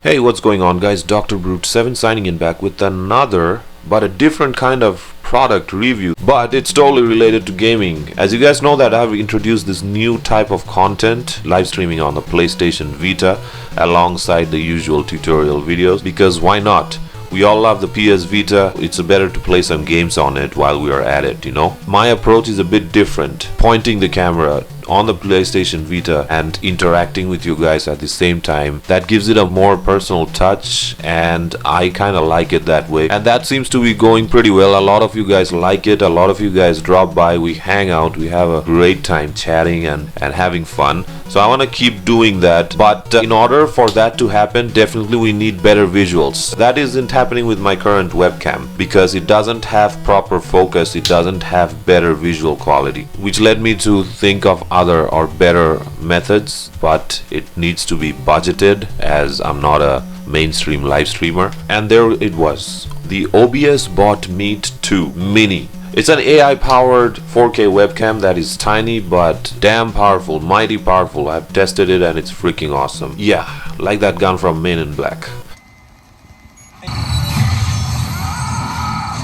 Hey, what's going on guys? DrBrute 7 signing in back with another but a different kind of product review, but it's totally related to gaming. As you guys know that I've introduced this new type of content, live streaming on the PlayStation Vita alongside the usual tutorial videos, because why not? We all love the PS Vita. It's better to play some games on it while we are at it, you know. My approach is a bit different, pointing the camera on the PlayStation Vita and interacting with you guys at the same time. That gives it a more personal touch, and I kind of like it that way, and that seems to be going pretty well. A lot of you guys like it, a lot of you guys drop by, we hang out, we have a great time chatting and having fun. So I want to keep doing that, but in order for that to happen, definitely we need better visuals. That isn't happening with my current webcam because it doesn't have proper focus, it doesn't have better visual quality, which led me to think of other or better methods, but it needs to be budgeted as I'm not a mainstream live streamer. And there it was, the OBSBOT Meet 2 Mini. It's an AI powered 4K webcam that is tiny but damn powerful, mighty powerful. I've tested it and it's freaking awesome. Yeah, like that gun from Men in Black.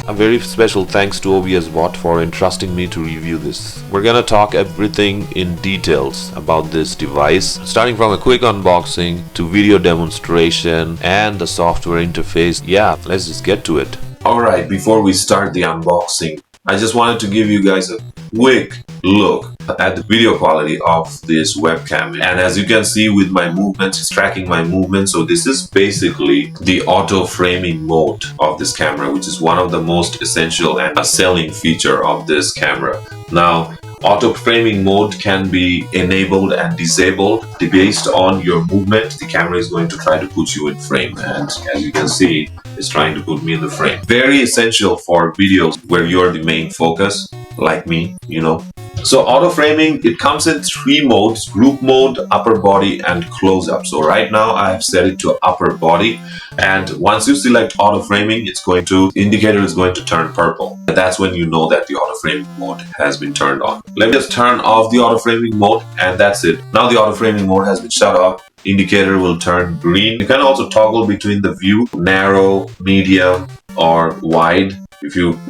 A very special thanks to OBSBOT for entrusting me to review this. We're gonna talk everything in details about this device, starting from a quick unboxing to video demonstration and the software interface. Yeah, let's just get to it. Alright, before we start the unboxing, I just wanted to give you guys a quick look at the video quality of this webcam, and as you can see with my movements, it's tracking my movements. So this is basically the auto framing mode of this camera, which is one of the most essential and a selling feature of this camera. Now, auto framing mode can be enabled and disabled based on your movement. The camera is going to try to put you in frame, and as you can see, it's trying to put me in the frame. Very essential for videos where you're the main focus, like me, you know. So auto framing, it comes in 3 modes: group mode, upper body, and close-up. So right now I have set it to upper body, and once you select auto framing, indicator is going to turn purple. That's when you know that the auto framing mode has been turned on. Let me just turn off the auto framing mode, and that's it. Now the auto framing mode has been shut off. Indicator will turn green. You can also toggle between the view, narrow, medium, or wide,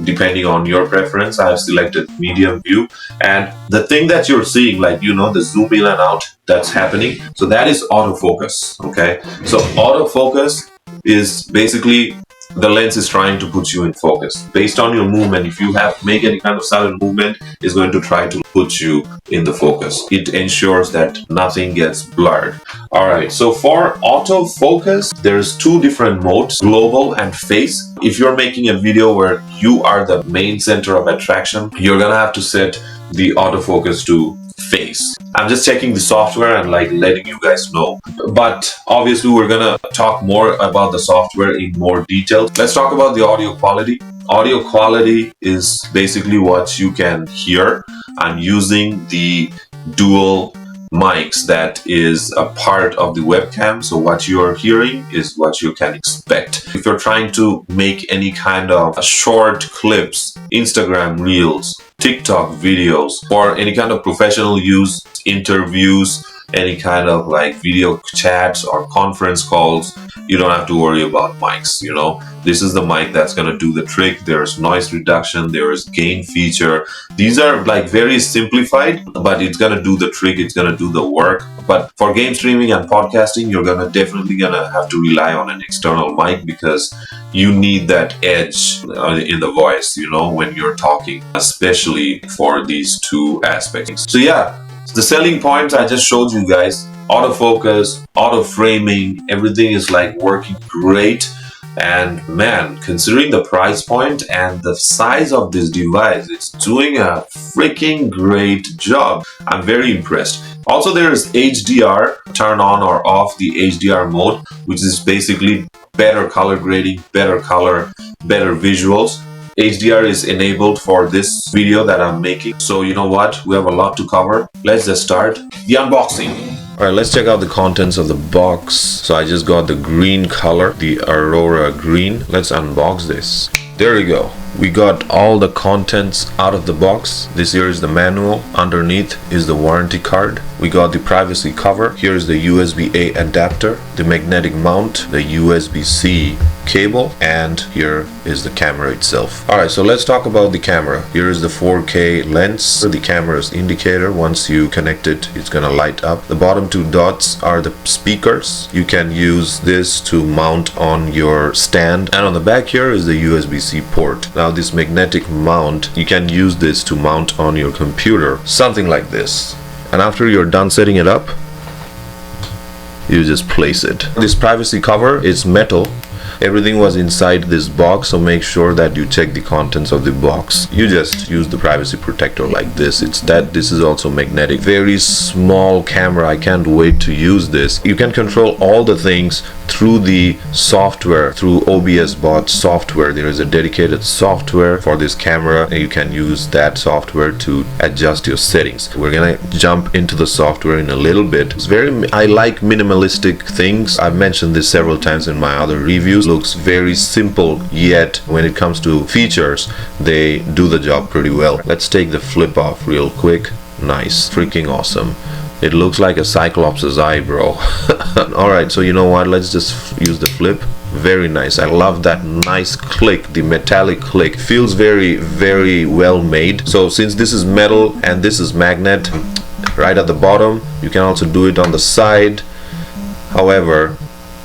depending on your preference. I have selected medium view, and the thing that you're seeing, like, you know, the zoom in and out that's happening, so that is autofocus. Okay, so autofocus is basically the lens is trying to put you in focus based on your movement. If you make any kind of sudden movement, it's going to try to put you in the focus. It ensures that nothing gets blurred. All right, so for autofocus, there's 2 different modes: global and face. If you're making a video where you are the main center of attraction, you're gonna have to set the autofocus to face. I'm just checking the software and like letting you guys know, but obviously we're gonna talk more about the software in more detail. Let's talk about the audio quality. Audio quality is basically what you can hear. I'm using the dual mics that is a part of the webcam, so what you're hearing is what you can expect. If you're trying to make any kind of short clips, Instagram reels, TikTok videos, or any kind of professional use, interviews, any kind of like video chats or conference calls, you don't have to worry about mics. You know, this is the mic that's going to do the trick. There's noise reduction, there is gain feature. These are like very simplified, but it's going to do the trick, it's going to do the work. But for game streaming and podcasting, you're definitely gonna have to rely on an external mic, because you need that edge in the voice, you know, when you're talking, especially for these 2 aspects. So yeah, the selling points I just showed you guys: autofocus, auto framing, everything is like working great. And man, considering the price point and the size of this device, it's doing a freaking great job. I'm very impressed. Also, there is HDR, turn on or off the HDR mode, which is basically better color grading, better color, better visuals. HDR is enabled for this video that I'm making. So you know what? We have a lot to cover. Let's just start the unboxing. Alright, let's check out the contents of the box. So I just got the green color, the Aurora green. Let's unbox this. There you go. We got all the contents out of the box. This here is the manual. Underneath is the warranty card. We got the privacy cover. Here is the USB-A adapter, the magnetic mount, the USB-C cable, and here is the camera itself. Alright, so let's talk about the camera. Here is the 4K lens, the camera's indicator. Once you connect it, it's gonna light up. The bottom two dots are the speakers. You can use this to mount on your stand, and on the back here is the USB-C port. Now this magnetic mount, you can use this to mount on your computer, something like this. And after you're done setting it up, you just place it. This privacy cover is metal. Everything was inside this box, so make sure that you check the contents of the box. You just use the privacy protector like this. This is also magnetic. Very small camera. I can't wait to use this. You can control all the things through the software, through OBSBOT software. There is a dedicated software for this camera, and you can use that software to adjust your settings. We're gonna jump into the software in a little bit. I like minimalistic things. I've mentioned this several times in my other reviews. Looks very simple, yet when it comes to features, they do the job pretty well. Let's take the flip off real quick. Nice, freaking awesome. It looks like a Cyclops' eye, bro. Alright, so you know what, let's just use the flip. Very nice. I love that nice click, the metallic click. Feels very well made. So since this is metal and this is magnet right at the bottom, you can also do it on the side. However,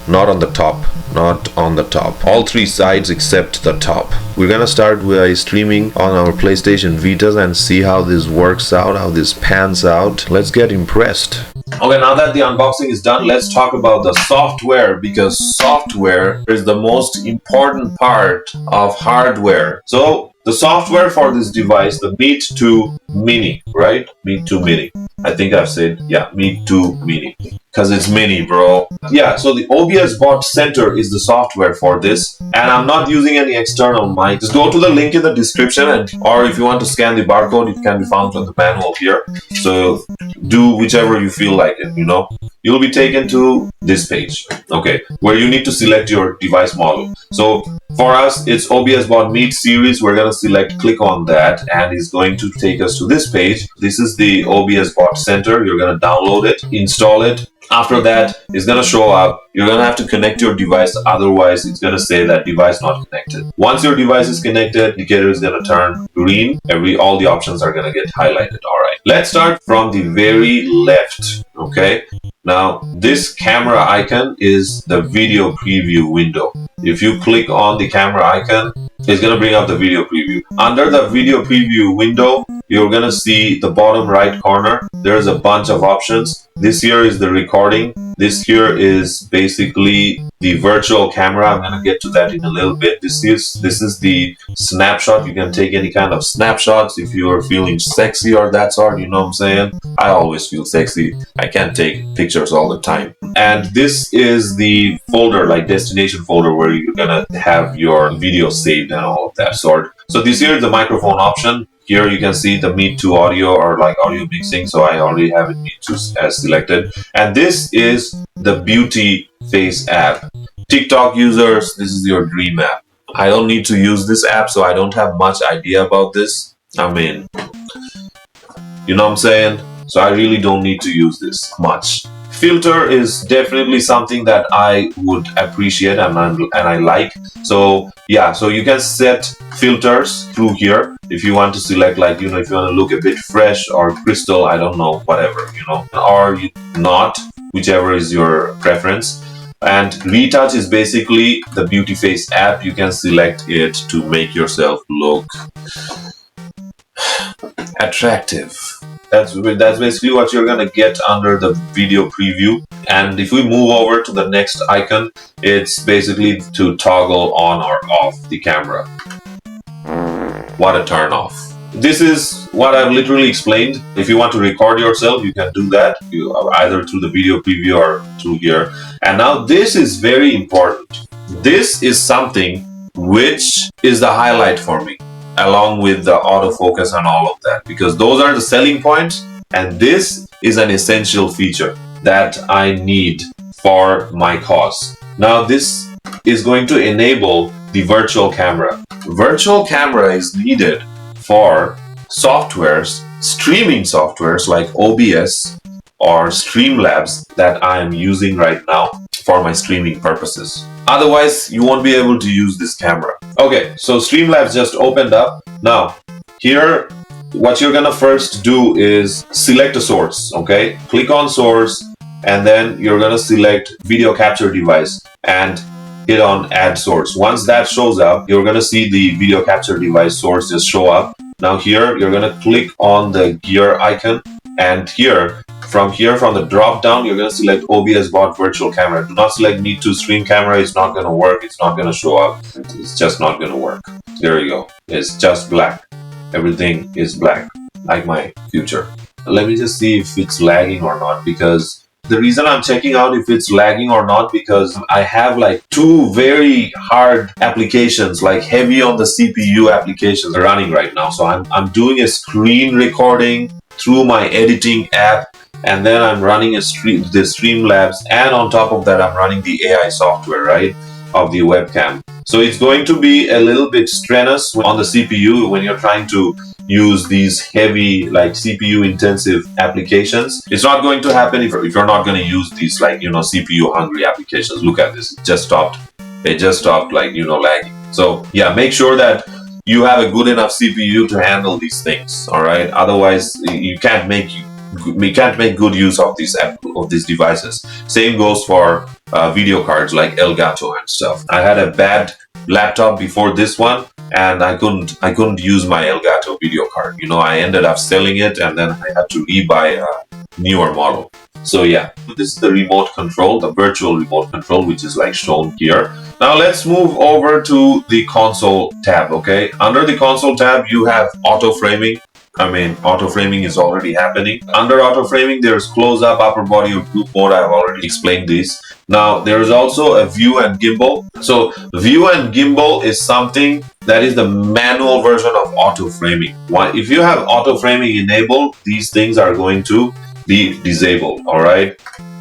not on the top. Not on the top. All three sides except the top. We're gonna start by streaming on our PlayStation Vitas and see how this works out, how this pans out. Let's get impressed. Okay, now that the unboxing is done, let's talk about the software, because software is the most important part of hardware. So the software for this device, the Meet 2 Mini, right? Meet 2 Mini. I think I've said, yeah, Meet 2 Mini. Because it's mini, bro. Yeah, so the OBSBOT Center is the software for this. And I'm not using any external mic. Just go to the link in the description, or if you want to scan the barcode, it can be found on the manual here. So do whichever you feel like it, you know. You'll be taken to this page, okay, where you need to select your device model. So for us, it's OBSBOT Meet series. We're gonna click on that, and it's going to take us to this page. This is the OBSBOT Center. You're gonna download it, install it. After that, it's gonna show up. You're gonna have to connect your device, otherwise it's gonna say that device not connected. Once your device is connected, the indicator is gonna turn green. All the options are gonna get highlighted. Alright, let's start from the very left. Okay, now this camera icon is the video preview window. If you click on the camera icon, it's gonna bring up the video preview. Under the video preview window, you're gonna see the bottom right corner. There's a bunch of options. This here is the recording. This here is basically the virtual camera. I'm gonna get to that in a little bit. This is the snapshot. You can take any kind of snapshots if you are feeling sexy or that sort, you know what I'm saying? I always feel sexy. I can't take pictures all the time. And this is the folder, like destination folder, where you're gonna have your video saved and all of that sort. So this here is the microphone option. Here you can see the Meet 2 audio, or like audio mixing, so I already have it Meet 2 as selected. And this is the Beauty Face app. TikTok users, this is your dream app. I don't need to use this app, so I don't have much idea about this. I mean, you know what I'm saying? So I really don't need to use this much. Filter is definitely something that I would appreciate and I like. So yeah, so you can set filters through here if you want to select, like, you know, if you want to look a bit fresh or crystal, I don't know, whatever, you know, or not, whichever is your preference. And retouch is basically the Beauty Face app. You can select it to make yourself look attractive. That's basically what you're gonna get under the video preview. And if we move over to the next icon, it's basically to toggle on or off the camera. What a turn off. This is what I've literally explained. If you want to record yourself, you can do that, either through the video preview or through here. And now this is very important. This is something which is the highlight for me, along with the autofocus and all of that, because those are the selling points, and this is an essential feature that I need for my cause. Now this is going to enable the virtual camera. virtual camera is needed for softwares, streaming softwares like OBS or Streamlabs that I am using right now for my streaming purposes. Otherwise, you won't be able to use this camera. Okay, so Streamlabs just opened up. Now, here, what you're gonna first do is select a source, okay? Click on source, and then you're gonna select video capture device and hit on add source. Once that shows up, you're gonna see the video capture device source just show up. Now here, you're gonna click on the gear icon, and from the drop down, you're gonna select OBSBOT virtual camera. Do not select need to stream camera. It's not gonna work. It's not gonna show up. It's just not gonna work. There you go. It's just black. Everything is black, like my future. Let me just see if it's lagging or not, because the reason I'm checking out if it's lagging or not, because I have like two very hard applications, like heavy on the CPU applications running right now. So I'm doing a screen recording through my editing app, and then I'm running the Streamlabs, and on top of that I'm running the AI software, right, of the webcam. So it's going to be a little bit strenuous on the CPU when you're trying to use these heavy, like CPU intensive applications. It's not going to happen if you're not going to use these, like, CPU hungry applications. Look at this, it just stopped like, lagging. So yeah, make sure that you have a good enough CPU to handle these things. All right, otherwise we can't make good use of these devices. Same goes for video cards like Elgato and stuff. I had a bad laptop before this one, and I couldn't use my Elgato video card. I ended up selling it, and then I had to rebuy a newer model. So yeah, this is the remote control, the virtual remote control, which is like shown here. Now let's move over to the console tab. Okay, under the console tab you have auto framing. Auto framing is already happening. Under auto framing, there's close up, upper body, or group mode. I've already explained this. Now there is also a view and gimbal. So view and gimbal is something that is the manual version of auto framing. If you have auto framing enabled, these things are going to be disabled. All right.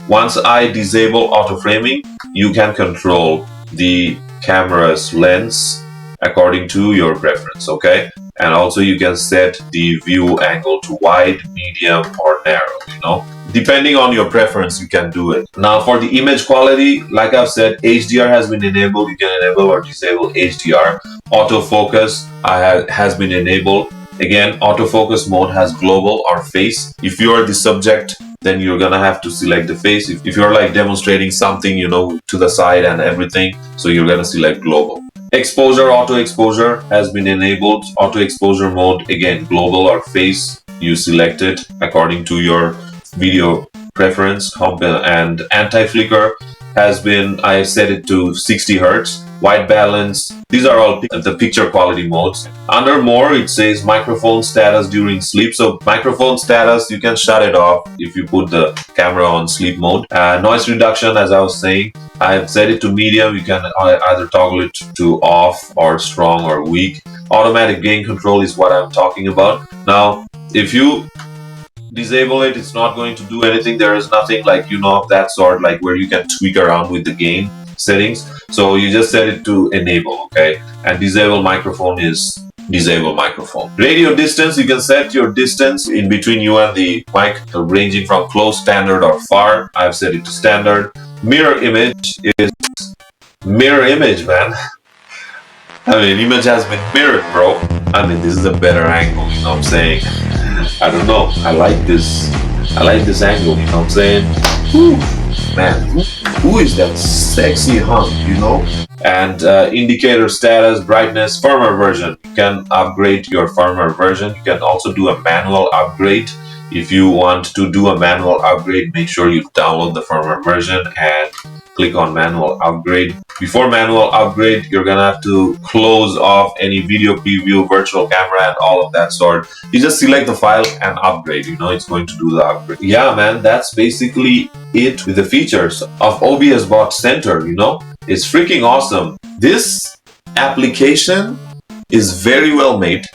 Once I disable auto framing, you can control the camera's lens according to your preference. Okay. And also you can set the view angle to wide, medium, or narrow, Depending on your preference, you can do it. Now for the image quality, like I've said, HDR has been enabled. You can enable or disable HDR. Autofocus has been enabled. Again, autofocus mode has global or face. If you are the subject, then you're gonna have to select the face. If you're like demonstrating something, to the side and everything, so you're gonna select global. Exposure, auto exposure has been enabled. Auto exposure mode, again, global or face, you select it according to your video preference. And anti-flicker I set it to 60 Hertz. White balance, these are all the picture quality modes. Under more, it says microphone status during sleep. So microphone status, you can shut it off if you put the camera on sleep mode. Noise reduction, as I was saying, I have set it to medium. You can either toggle it to off or strong or weak. Automatic gain control is what I'm talking about. Now, if you disable it, it's not going to do anything. There is nothing like, of that sort, like where you can tweak around with the gain settings. So you just set it to enable, okay? And disable microphone is disable microphone. Radio distance, you can set your distance in between you and the mic, ranging from close, standard, or far. I've set it to standard. Mirror image is mirror image, man. Image has been mirrored, bro. This is a better angle, you know what I'm saying? I don't know. I like this angle, you know what I'm saying? Whew. Man, who is that sexy hunk, And indicator status, brightness, firmware version. You can upgrade your firmware version. You can also do a manual upgrade. If you want to do a manual upgrade, make sure you download the firmware version and click on manual upgrade. Before manual upgrade, you're gonna have to close off any video preview, virtual camera, and all of that sort. You just select the file and upgrade, it's going to do the upgrade. Yeah, man, that's basically it with the features of OBSBOT Center, It's freaking awesome. This application is very well made.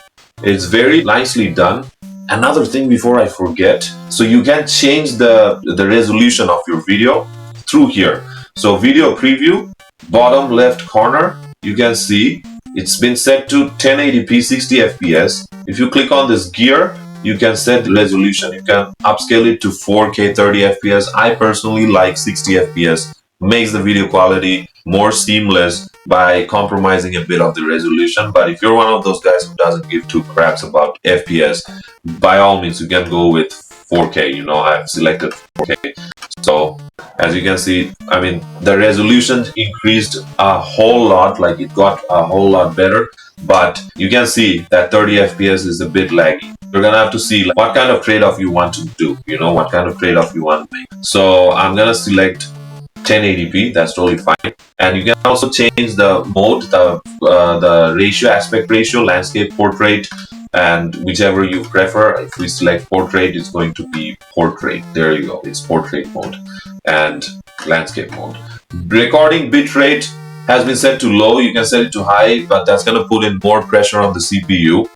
It's very nicely done. Another thing before I forget, so you can change the resolution of your video through here. So video preview, bottom left corner, you can see It's been set to 1080p 60 fps. If you click on this gear, you can set the resolution. You can upscale it to 4K 30 fps. I personally like 60 fps. Makes the video quality more seamless by compromising a bit of the resolution. But if you're one of those guys who doesn't give two craps about fps, by all means you can go with 4K. You know, I've selected 4K. So as you can see, I mean, the resolution increased a whole lot, like it got a whole lot better, but you can see that 30 fps is a bit laggy. You're gonna have to see like, what kind of trade-off you want to do, you know, what kind of trade-off you want to make. So I'm gonna select 1080p, that's totally fine. And you can also change the mode, the ratio, aspect ratio, landscape, portrait, and whichever you prefer. If we select portrait, it's going to be portrait. There you go, it's portrait mode and landscape mode. Recording bitrate has been set to low. You can set it to high, but that's going to put in more pressure on the CPU.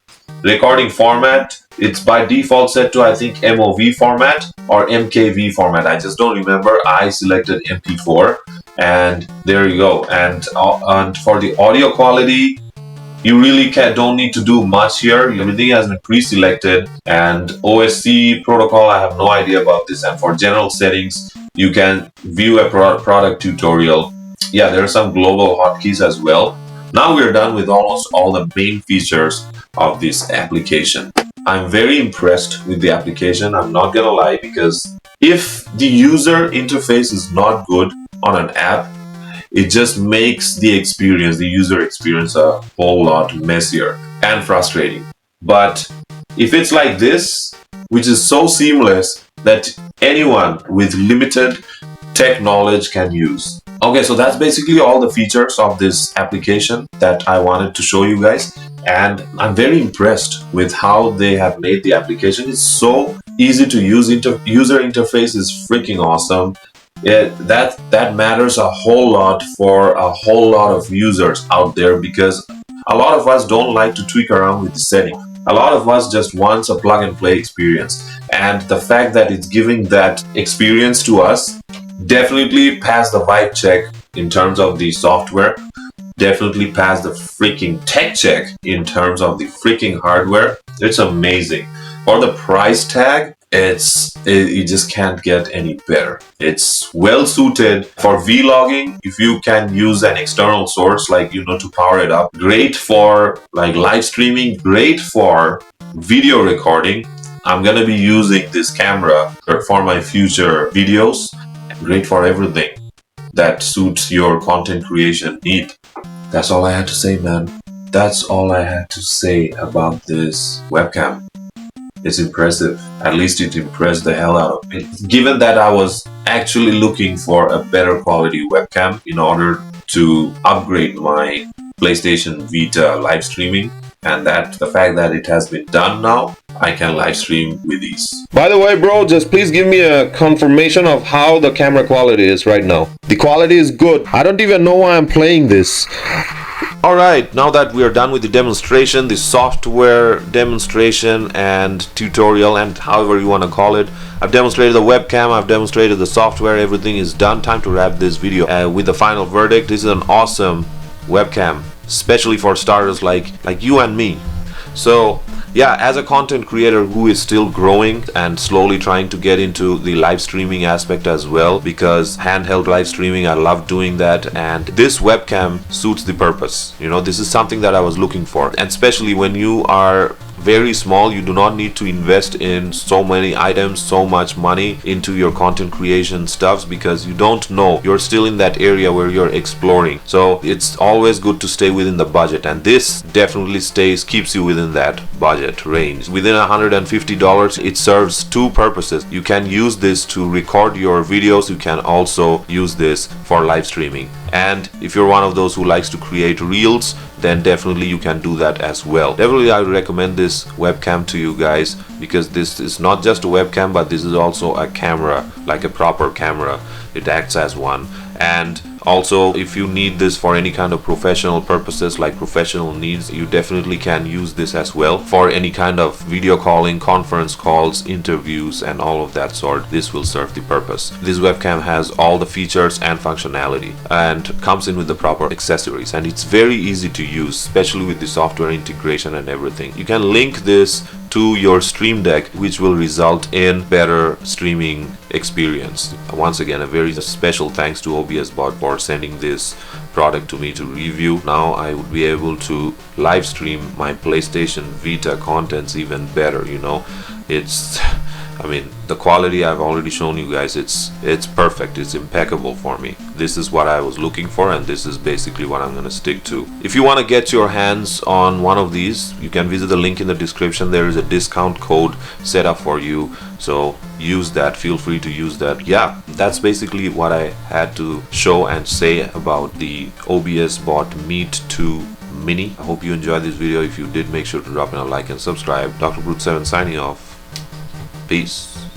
Recording format, it's by default set to, I think, MOV format or MKV format. I just don't remember. I selected MP4, and there you go. And for the audio quality, you really don't need to do much here. Everything has been pre-selected. And OSC protocol, I have no idea about this. And for general settings, you can view a product tutorial. Yeah, there are some global hotkeys as well. Now we're done with almost all the main features of this application. I'm very impressed with the application, I'm not gonna lie, because if the user interface is not good on an app, it just makes the experience, the user experience, a whole lot messier and frustrating. But if it's like this, which is so seamless that anyone with limited tech knowledge can use. Okay, so that's basically all the features of this application that I wanted to show you guys. And I'm very impressed with how they have made the application. It's so easy to use. User interface is freaking awesome. That matters a whole lot for a whole lot of users out there, because a lot of us don't like to tweak around with the setting. A lot of us just want a plug and play experience. And the fact that it's giving that experience to us definitely passed the vibe check in terms of the software. Definitely passed the freaking tech check in terms of the freaking hardware. It's amazing. For the price tag, you just can't get any better. It's well suited for vlogging. If you can use an external source, like, you know, to power it up. Great for like live streaming. Great for video recording. I'm gonna be using this camera for my future videos. Great for everything that suits your content creation need. That's all I had to say, man. That's all I had to say about this webcam. It's impressive. At least it impressed the hell out of me. Given that I was actually looking for a better quality webcam in order to upgrade my PlayStation Vita live streaming, and that the fact that it has been done now, I can live stream with ease. By the way, bro, just please give me a confirmation of how the camera quality is right now. The quality is good. I don't even know why I'm playing this. Alright, now that we are done with the demonstration, the software demonstration and tutorial, and however you want to call it, I've demonstrated the webcam, I've demonstrated the software, everything is done. Time to wrap this video with the final verdict. This is an awesome webcam, especially for starters like you and me. So yeah, as a content creator who is still growing and slowly trying to get into the live streaming aspect as well, because handheld live streaming, I love doing that, and this webcam suits the purpose. You know, this is something that I was looking for, and especially when you are very small, you do not need to invest in so many items, so much money into your content creation stuffs, because you don't know, you're still in that area where you're exploring. So it's always good to stay within the budget, and this definitely keeps you within that budget range. Within $150, it serves two purposes. You can use this to record your videos, you can also use this for live streaming. And if you're one of those who likes to create reels, then definitely you can do that as well. Definitely I would recommend this webcam to you guys, because this is not just a webcam, but this is also a camera, like a proper camera. It acts as one. And Also, if you need this for any kind of professional purposes, like professional needs, you definitely can use this as well for any kind of video calling, conference calls, interviews, and all of that sort. This will serve the purpose. This webcam has all the features and functionality and comes in with the proper accessories, and it's very easy to use, especially with the software integration and everything. You can link this to your Stream Deck, which will result in better streaming experience. Once again, a very special thanks to OBSBOT for sending this product to me to review. Now I would be able to live stream my PlayStation Vita contents even better. You know, I mean, the quality I've already shown you guys, it's perfect, it's impeccable for me. This is what I was looking for, and this is basically what I'm gonna stick to. If you want to get your hands on one of these, you can visit the link in the description. There is a discount code set up for you, so use that, feel free to use that. Yeah, that's basically what I had to show and say about the OBSBOT Meet 2 Mini. I hope you enjoyed this video. If you did, make sure to drop in a like and subscribe. DrBrute7 signing off. Peace.